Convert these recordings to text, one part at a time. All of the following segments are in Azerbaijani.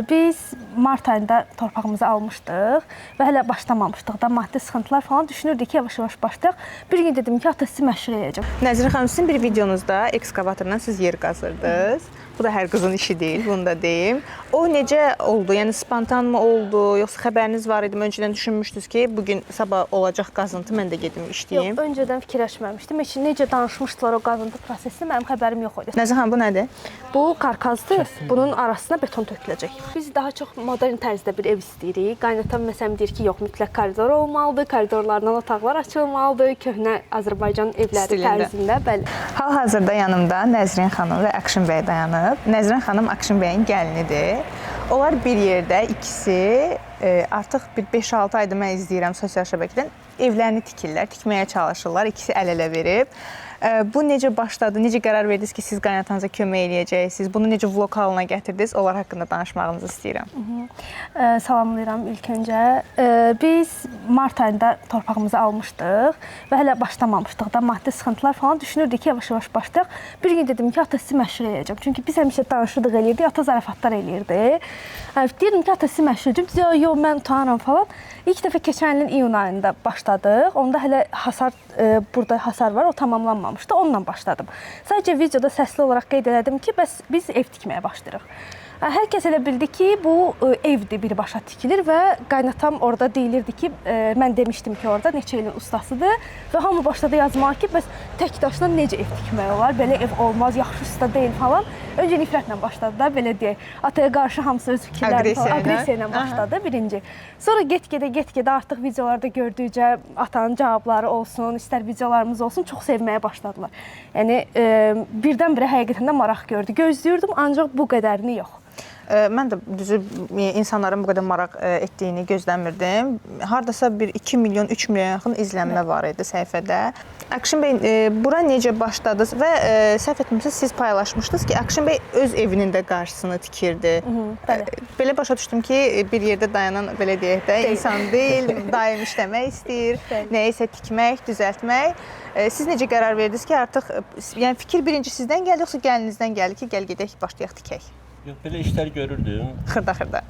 Biz mart ayında torpağımızı almışdıq və hələ başlamamışdıq da maddi sıxıntılar falan düşünürdük ki, yavaş-yavaş başlayaq. Bir gün dedim ki, ata sizi məşğul edəcəm. Nəzrin xanım, sizin bir videonuzda ekskavatorla siz yer qazırdınız. Bu da hər qızın işi deyil, bunu da deyim. O necə oldu? Yəni spontan mı oldu, yoxsa xəbəriniz var idi? Öncədən düşünmüşdünüz ki, bugün sabah olacaq qazıntı, mən də gedim işləyim. Yox, öncədən fikirləşməmişdim. Heç necə danışmışdılar o qazıntı prosesində, mənim xəbərim yox idi. Nəzrin xanım, bu nədir? Bu karkazdır. Bunun arasına beton töküləcək. Biz daha çox modern tərzdə bir ev istəyirik. Qaynatan məsələn deyir ki, yox, mütləq koridor olmalıdır, koridorlardan otaqlar açılmalıdır, köhnə Azərbaycan evləri tərzində, bəli. Hal-hazırda yanımda Nəzrin xanım və Akşin bəy dayanır. Nəzrin xanım Akşin bəyin gəlinidir. Onlar bir yerdə ikisi artıq bir 5-6 aydır mən izləyirəm sosial şəbəkədən evlərini tikirlər, tikməyə çalışırlar. İkisi əl-ələ verib. Bu necə başladı? Necə qərar verdiniz ki, siz qaynatanıza kömək eləyəcəksiniz? Bunu necə vlog halına gətirdiniz? Onlar haqqında danışmağınızı istəyirəm. Salamlayıram ilk öncə. Biz mart ayında torpağımızı almışdıq və hələ başlamamışdıq da maddi sıxıntılar falan düşünürdük ki, yavaş-yavaş başlayaq. Bir gün dedim ki, ata sizi məşğul edəcəm. Çünki biz həmişə danışırdıq, eləyirdik, ata zarafatlar eləyirdi. Deyirdim ki, ata sizi məşğul edəcəm. Yox, mən utanıram falan. İlk dəfə keçən ilin iyun ayında başladıq. Onda hələ burada hasar var, o tamamlanmamışdı. Onunla başladım. Sadəcə videoda səsli olaraq qeyd elədim ki, bəs biz ev tikməyə başlayırıq. Hər kəs elə bildi ki, bu evdir, birbaşa tikilir və qaynatam orada deyilirdi ki, mən demişdim ki, orada neçə ilin ustasıdır və hamı başladı yazmağa ki, bəs tək daşla necə ev tikmək olar, belə ev olmaz, yaxşı usta deyil falan. Öncə nifrətlə başladı da, belə deyək, ataya qarşı hamısı öz fikirləri falan, agresiya ilə başladı birinci. Sonra get-gedə artıq videolarda gördükcə atanın cavabları olsun, istər videolarımız olsun, çox sevməyə başladılar. Yəni, birdən-birə həqiqətən də maraq gördü. Gözləyirdim, ancaq bu qədərini yox. Mən də düzü insanların bu qədər maraq etdiyini gözləmirdim. Hardasa bir 2 milyon, 3 milyon yaxın izlənmə var idi səhifədə. Akşin bəy, bura necə başladınız və səhv etmirəmsə siz paylaşmışdınız ki, Akşin bəy öz evinin də qarşısını tikirdi. Belə başa düşdüm ki, bir yerdə dayanan, belə deyək də, insan deyil, daim işləmək istəyir, nəyisə tikmək, düzəltmək. Siz necə qərar verdiniz ki, artıq yəni fikir birinci sizdən gəldi, yoxsa gəlinizdən gəldi ki, gəl gedək, başlayaq tikək? Yox, belə işlər görürdüm. Xırda-xırda.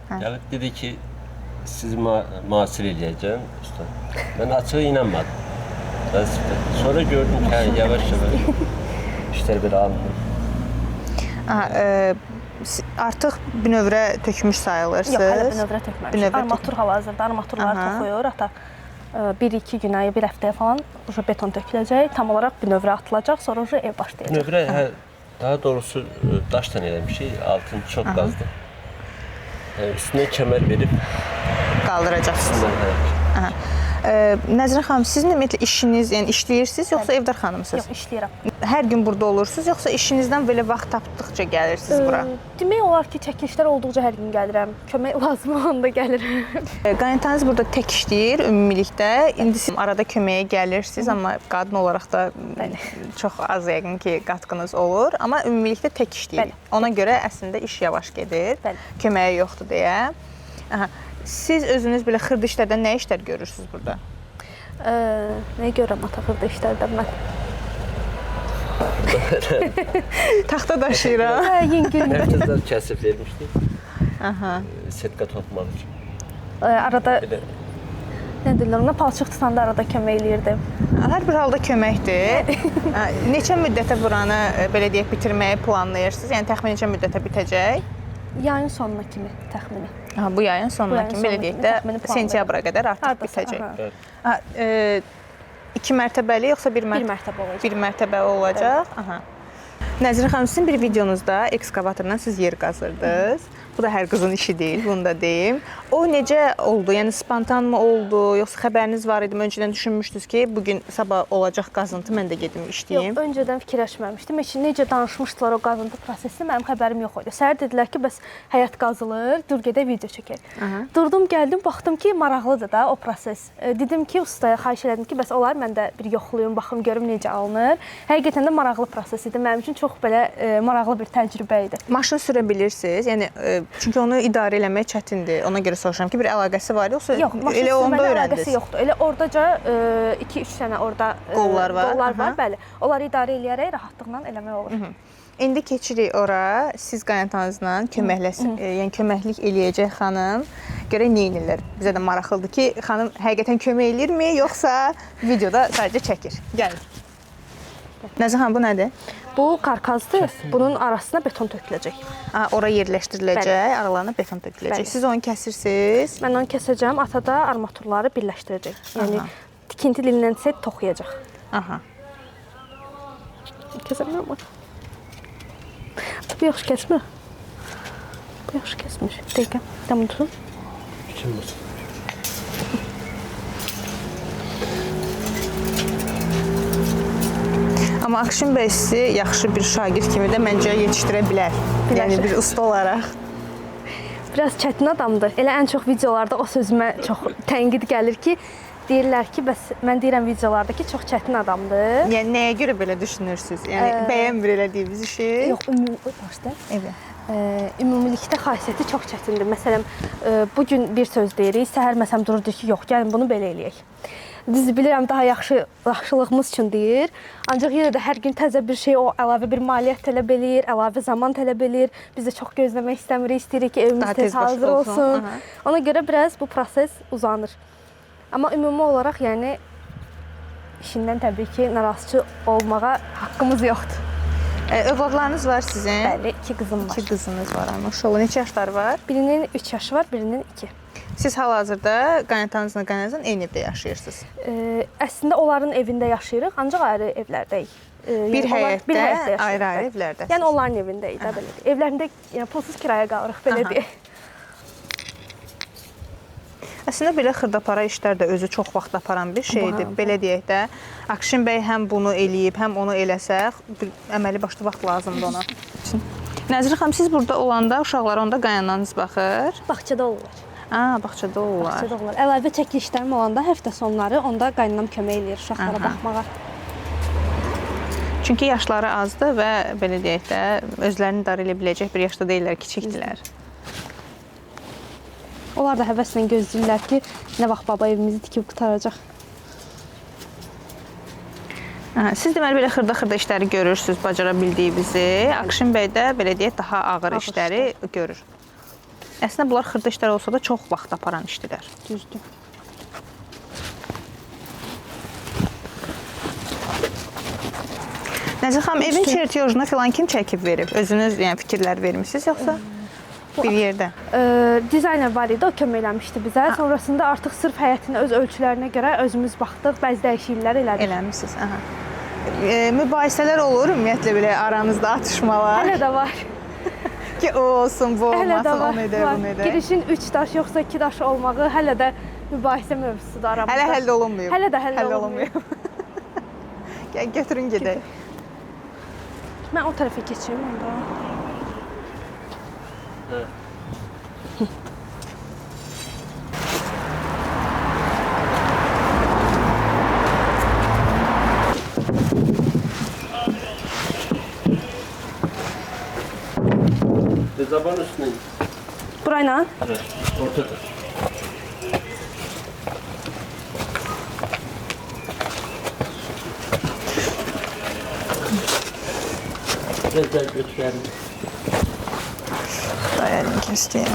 Gəlib dedi ki, sizi müasir eləyəcəm, usta. Mən açığı inanmadım. Sonra gördüm ki, yavaş-yavaş işlər belə alınır. Artıq bünövrə tökmüş sayılırsınız? Yox, hələ bünövrə tökməmişik. Armatur hal-hazırda, armaturları toxuyur. Ata 1-2 günə, bir həftəyə falan beton töküləcək, tam olaraq bünövrə atılacaq, sonra ev başlayacaq. Bünövrə, daha doğrusu daşdan eləmişik, altını çox qazdı. Üstünə kəmər verib qaldıracaqsınız. Nəzrin xanım, sizin ümumiyyətlə işiniz, yəni işləyirsiniz, yoxsa evdar xanımsınız? Yox, işləyirəm. Hər gün burada olursunuz, yoxsa işinizdən belə vaxt tapdıqca gəlirsiniz bura? Demək olar ki, çəkilişlər olduqca hər gün gəlirəm. Kömək lazım olanda gəlirəm. Qaynatanız burada tək işləyir ümumilikdə. İndi siz arada köməyə gəlirsiniz, amma qadın olaraq da çox az yəqin ki, qatqınız olur. Amma ümumilikdə tək işləyir. Ona görə əslində iş yavaş gedir, köməyi yoxdur deyə. Siz özünüz belə xırda işlərdən nə işlər görürsünüz burada? Nə görürəm ata xırda işlərdən mən? Taxta daşıyıram. Nəfəslər kəsib vermişdik. Setka toxumaq üçün. Arada, nə deyirlər ona, palçıq tutanda arada kömək eləyirdim. Hər bir halda köməkdir. Neçə müddətə buranı, belə deyək, bitirməyi planlayırsınız? Yəni, təxmin neçə müddətə bitəcək? Yayın sonuna kimi təxmini. Bu yayın sonuna kimi, belə deyək də, sentyabra qədər artıq bitəcək. 2 mərtəbəli, yoxsa 1 mərtəbə olacaq? 1 mərtəbə olacaq. Nəzrin xanım, sizin bir videonuzda ekskavatorla siz yer qazırdınız. Bu da hər qızın işi deyil, bunu da deyim. O necə oldu? Yəni spontan mı oldu, yoxsa xəbəriniz var idi? Öncədən düşünmüşdünüz ki, bugün sabah olacaq qazıntı, mən də gedim işləyim. Yox, öncədən fikirləşməmişdim. Heç necə danışmışdılar o qazıntı prosesini, mənim xəbərim yox idi. Səhər dedilər ki, bəs həyət qazılır, dur gedək video çəkək. Durdum, gəldim, baxdım ki, maraqlıdır da o proses. Dedim ki, ustaya xahiş elədim ki, bəs olar mən də bir yoxlayım, baxım, görüm necə alınır. Həqiqətən də maraqlı proses idi. Mənim üçün çox belə maraqlı bir təcrübə idi. Maşın sürə bilirsiniz? Yəni çünki onu idarə eləmək çətindir. Ona görə soruşuram ki, bir əlaqəsi var yoxsa elə onda öyrəndiniz? Əlaqəsi yoxdur. Elə ordaca 2-3 dənə orada qollar var, bəli. Onları idarə eləyərək rahatlıqla eləmək olur. İndi keçirik ora. Siz qaynatanızla yəni köməklik eləyəcək xanım. Görək nə edirlər. Bizə də maraqlıdır ki, xanım həqiqətən kömək eləyirmi, yoxsa videoda sadəcə çəkir. Gəlin. Nəzə xanım, bu nədir? Bu karkazdır. Bunun arasına beton töküləcək. Ora yerləşdiriləcək, aralarına beton töküləcək. Siz onu kəsirsiniz. Mən onu kəsəcəm, ata da armaturları birləşdirəcək. Yəni tikinti dilindən set toxuyacaq. Aha. Kəsəbilirəm mi? Bu yaxşı kəsmir. Bu yaxşı kəsmir. Dəqiqə, tamam tutun. Kim bu? Amma Akşin bəy sizi yaxşı bir şagird kimi də məncə yetişdirə bilər. Yəni bir usta olaraq. Biraz çətin adamdır. Elə ən çox videolarda o sözümə çox tənqid gəlir ki, deyirlər ki, bəs mən deyirəm videolarda ki, çox çətin adamdır. Yəni nəyə görə belə düşünürsüz? Yəni bəyənmir elədiyiniz işi? Yox, başda. Evet. Ümumilikdə xasiyyəti çox çətindir. Məsələn, bu gün bir söz deyirik, səhər məsələn dururdu ki, yox, gəlin bunu belə eləyək. Düz bilirəm, daha yaxşılığımız üçün deyir. Ancaq yenə də hər gün təzə bir şey, o əlavə bir maliyyət tələb eləyir, əlavə zaman tələb eləyir. Biz də çox gözləmək istəmirik, istəyirik ki, evimiz tez hazır olsun. Ona görə biraz bu proses uzanır. Amma ümumi olaraq, yəni işindən təbii ki, narazıçı olmağa haqqımız yoxdur. Övladlarınız var sizin? Bəli, 2 qızım var. 2 qızınız var, maşallah. Neçə yaşları var? Birinin 3 yaşı var, birinin 2. Siz hal-hazırda qaynatanızla eyni evdə yaşayırsınız? Əslində onların evində yaşayırıq, ancaq ayrı evlərdəyik. Bir həyətdə, ayrı-ayrı evlərdəsiniz. Yəni onların evindəyik də belə deyək. Evlərində yəni pulsuz kiraya qalırıq belə deyək. Əslində belə xırdapara işlər də özü çox vaxt aparan bir şeydir. Belə deyək də, Akşin bəy həm bunu eləyib, həm onu eləsək, əməli başlı vaxt lazımdır ona. Nəzirə xanım, siz burada olanda uşaqlara onda qaynananız baxır? Bağçada olurlar. Bağçada olurlar. Bağçada olurlar. Əlavə çəkilişlərim olanda həftə sonları onda qaynanam kömək eləyir uşaqlara baxmağa. Çünki yaşları azdır və belə deyək də, özlərini idarə edə biləcək bir yaşda deyirlər, kiçikdirlər. Onlar da həvəslə gözləyirlər ki, nə vaxt baba evimizi tikib qutaracaq. Siz deməli belə xırda-xırda işləri görürsünüz, bacara bildiyinizi. Akşin bəy də belə deyək daha ağır işləri görür. Əslində bunlar xırda işlər olsa da çox vaxt aparan işdirlər. Düzdür. Nəzir xanım, evin çertyojunu filan kim çəkib verib? Özünüz yəni fikirlər vermisiniz yoxsa bir yerdə? Dizayner var idi, o kömək eləmişdi bizə. Sonrasında artıq sırf həyətin öz ölçülərinə görə özümüz baxdıq, bəzi dəyişikliklər elədik. Eləmisiniz, mübahisələr olur ümumiyyətlə belə aranızda atışmalar? Hələ də var. Ki o olsun, bu olmasın, onu edər, bunu edər. Girişin 3 daş yoxsa 2 daş olmağı hələ də mübahisə mövzusudur aramızda. Hələ həll olunmuyor. Hələ də həll olunmuyor. Gəl, götürün gedək. Mən o tərəfə keçeyim onda. Zaban üstüne. Burayla? Evet, ortada. Gel götürelim. Dayanın kestiyim.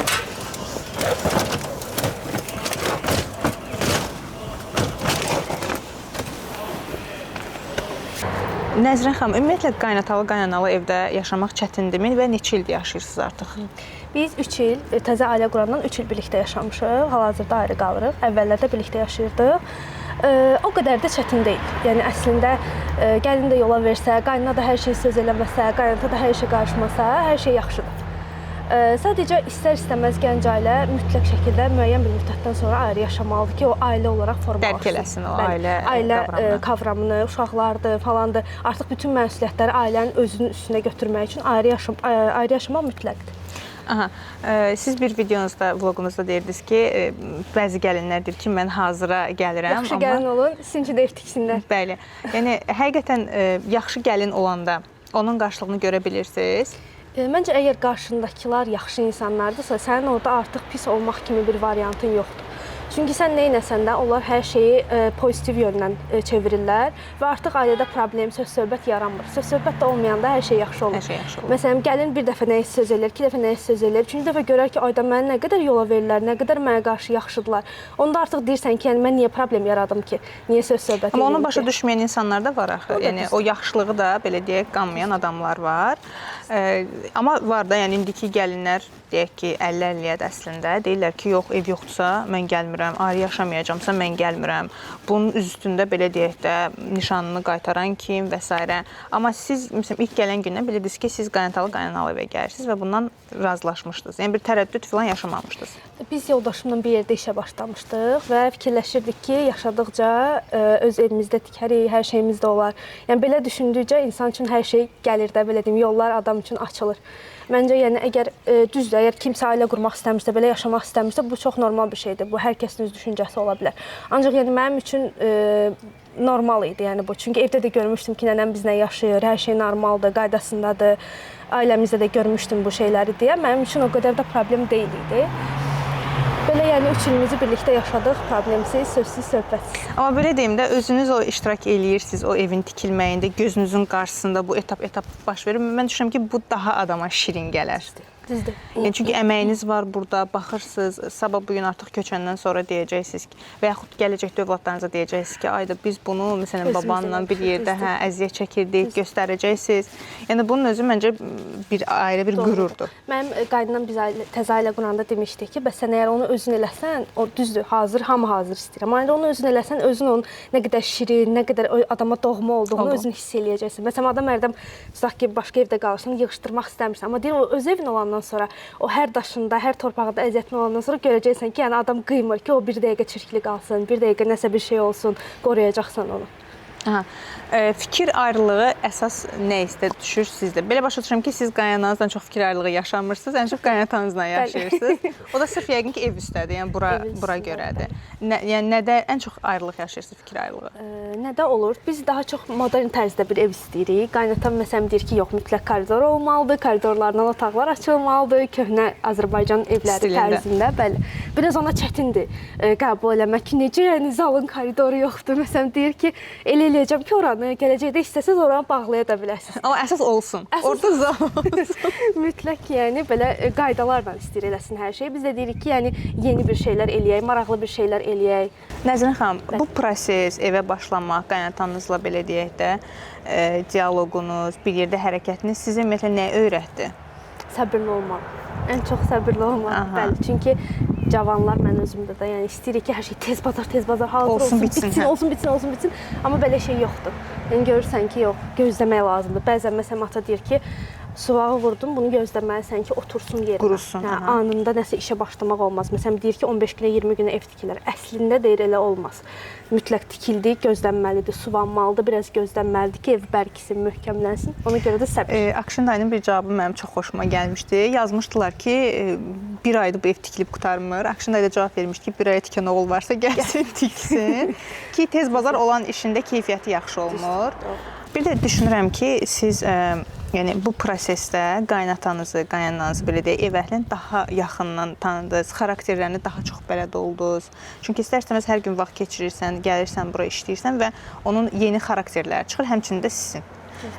Nəzirə xanım, ümumiyyətlə qaynatalı, qaynanalı evdə yaşamaq çətindirmi və neçə ildir yaşayırsınız artıq? Biz 3 il, təzə ailə qurandan 3 il birlikdə yaşamışıq. Hal-hazırda ayrı qalırıq. Əvvəllərdə birlikdə yaşayırdıq. O qədər də çətin deyil. Yəni əslində gəlin də yola versə, qaynana da hər şeyi söz eləməsə, qaynata da hər şey qarışmasa, hər şey yaxşıdır. Sadəcə istər-istəməz gənc ailə mütləq şəkildə müəyyən bir müddətdən sonra ayrı yaşamalıdır ki, o ailə olaraq formalaşsın. Dərk eləsin o ailə kavramını, uşaqlardır, falandır. Artıq bütün məsuliyyətləri ailənin özünün üstünə götürmək üçün ayrı yaşamaq mütləqdir. Siz bir videonuzda, vloqunuzda deyirdiniz ki, bəzi gəlinlər deyir ki, mən hazıra gəlirəm. Yaxşı gəlin olun, sizinki də tiksinlər. Bəli. Yəni, həqiqətən yaxşı gəlin olanda onun qarşılığını görə bilirsiniz. Məncə, əgər qarşındakılar yaxşı insanlardırsa, sənin orada artıq pis olmaq kimi bir variantın yoxdur. Çünki sən nə etsən də onlar hər şeyi pozitiv yöndən çevirirlər və artıq ailədə problem, söz-söhbət yaranmır. Söz-söhbət də olmayanda hər şey yaxşı olur. Hər şey yaxşı olur. Məsələn, gəlin bir dəfə nəyə söz eləyir, iki dəfə nəyə söz eləyir. Üçüncü dəfə görər ki, ayda məni nə qədər yola verirlər, nə qədər mənə qarşı yaxşıdırlar. Onda artıq deyirsən ki, yəni mən niyə problem yaradım ki? Niyə söz-söhbət eləyim? Amma onu başa düşməyən insanlar da var axı. Yəni o yaxşılığı da belə deyək qanmayan adamlar var. Amma var da, yəni indiki gəlinlər deyək ki, 50-50-yə əslində deyirlər ki, yox, ev yoxdursa mən gəlmirəm, ayrı yaşamayacamsa mən gəlmirəm. Bunun üstündə belə deyək də nişanını qaytaran kim və s. Amma siz məsələn ilk gələn gündən bilirdiniz ki, siz qaynatalı qaynanalı evə gəlirsiniz və bundan razılaşmışdınız. Yəni bir tərəddüd falan yaşamamışdınız. Biz yoldaşımla bir yerdə işə başlamışdıq və fikirləşirdik ki, yaşadıkca öz evimizdə tikərik, hər şeyimiz də olar. Yəni belə düşündükcə insan üçün hər şey gəlir də, belə deyim, yollar adam üçün açılır. Məncə, yəni əgər düzdür, əgər kimsə ailə qurmaq istəmirsə, belə yaşamaq istəmirsə, bu çox normal bir şeydir. Bu hər kəsin öz düşüncəsi ola bilər. Ancaq yəni mənim üçün normal idi, yəni bu. Çünki evdə də görmüşdüm ki, nənəm bizlə yaşayır, hər şey normaldır, qaydasındadır. Ailəmizdə də görmüşdüm bu şeyləri deyə. Mənim üçün o qədər də problem deyil idi. Belə yəni 3 ilimizi birlikdə yaşadıq, problemsiz, sözsüz, söhbətsiz. Amma belə deyim də, özünüz o iştirak eləyirsiniz o evin tikilməyində, gözünüzün qarşısında bu etap baş verir. Mən düşünürəm ki, bu daha adama şirin gələr. Düzdür. Yəni çünki əməyiniz var burada, baxırsınız, sabah bu gün artıq köçəndən sonra deyəcəksiniz ki, və yaxud gələcəkdə övladlarınıza deyəcəksiniz ki, ayda biz bunu məsələn babanla bir yerdə əziyyət çəkirdik, göstərəcəksiniz. Yəni bunun özü məncə bir ayrı bir qürurdur. Mənim qaynanam biz təzə ailə quranda demişdik ki, bəs sən əgər onu özün eləsən, o düzdür, hazır, hamı hazır istəyir. Amma onu özün eləsən, özün onun nə qədər şirin, nə qədər adama doğma olduğunu özün hiss eləyəcəksən. Məsələn, adam hərdən tutaq ki, başqa evdə qalırsan, yığışdırmaq istəmirsən, amma deyir o öz evin olandan sonra o hər daşında, hər torpağında əziyyətli olandan sonra görəcəksən ki, yəni adam qıymır ki, o bir dəqiqə çirkli qalsın, bir dəqiqə nəsə bir şey olsun, qoruyacaqsan onu. Aha. Fikir ayrılığı əsas nə istə düşür sizdə? Belə başa düşürəm ki, siz qaynananızla çox fikir ayrılığı yaşamırsınız, ən çox qaynatanızla yaşayırsınız. O da sırf yəqin ki, ev üstədir, yəni bura görədir. Yəni nədə ən çox ayrılıq yaşayırsınız, fikir ayrılığı? Nədə olur? Biz daha çox modern tərzdə bir ev istəyirik. Qaynatam məsələn deyir ki, yox, mütləq koridor olmalıdır, koridorlardan otaqlar açılmalıdır, köhnə Azərbaycan evləri tərzində, bəli. Biraz ona çətindir qəbul eləmək ki, necə yəni zalın koridoru yoxdur. Məsələn deyir ki, elə eləyəcəm ki, oranı gələcəkdə istəsəz oranı bağlaya da bilərsiniz. Amma əsas olsun. Orada zal olsun. Mütləq yəni belə qaydalarla istəyir eləsin hər şey. Biz də deyirik ki, yəni yeni bir şeylər eləyək, maraqlı bir şeylər eləyək. Nəzrin xanım, bu proses evə başlamaq, qaynatanızla belə deyək də, dialoqunuz, bir yerdə hərəkətiniz sizə ümumiyyətlə nə öyrətdi? Səbirli olmaq. Ən çox səbirli olmaq, bəli. Çünki cavanlar mən özümdə də yəni istəyirik ki, hər şey tez bazar, hazır olsun, bitsin. Amma belə şey yoxdur. Yəni görürsən ki, yox, gözləmək lazımdır. Bəzən məsələn ata deyir ki, suvağı vurdum, bunu gözləməlisən ki, otursun yerinə. Qurusun. Yəni, anında nəsə işə başlamaq olmaz. Məsələn deyir ki, 15 günə, 20 günə ev tikilir. Əslində deyir elə olmaz. Mütləq tikildi, gözlənməlidir, suvanmalıdır, biraz gözlənməlidir ki, ev bərkisin, möhkəmlənsin. Ona görə də səbir. Akşin dayının bir cavabı mənim çox xoşuma gəlmişdi. Yazmışdılar ki, bir ayda bu ev tikilib qurtarmır. Akşin dayı da cavab vermişdi ki, bir aya tikən oğul varsa gəlsin, tiksin. Ki, tez bazar olan işində keyfiyyəti yaxşı olmur. Bir də düşünürəm ki, siz yəni bu prosesdə qaynatanızı, qaynananızı belə deyək, ev əhlini daha yaxından tanıdınız, xarakterlərini daha çox bələd oldunuz. Çünki istər-istəməz hər gün vaxt keçirirsən, gəlirsən bura işləyirsən və onun yeni xarakterləri çıxır, həmçinin də sizin.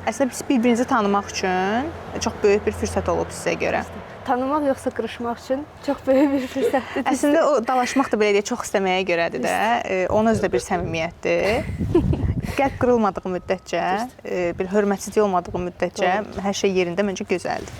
Əslində biz bir-birinizi tanımaq üçün çox böyük bir fürsət olub sizə görə. Tanımaq yoxsa qırışmaq üçün çox böyük bir fürsətdir. Əslində o dalaşmaq da belə deyək, çox istəməyə görədir də. Onun özü də bir səmimiyyətdir. Qəlb qırılmadığı müddətcə, bir hörmətsizlik olmadığı müddətcə hər şey yerində məncə gözəldir.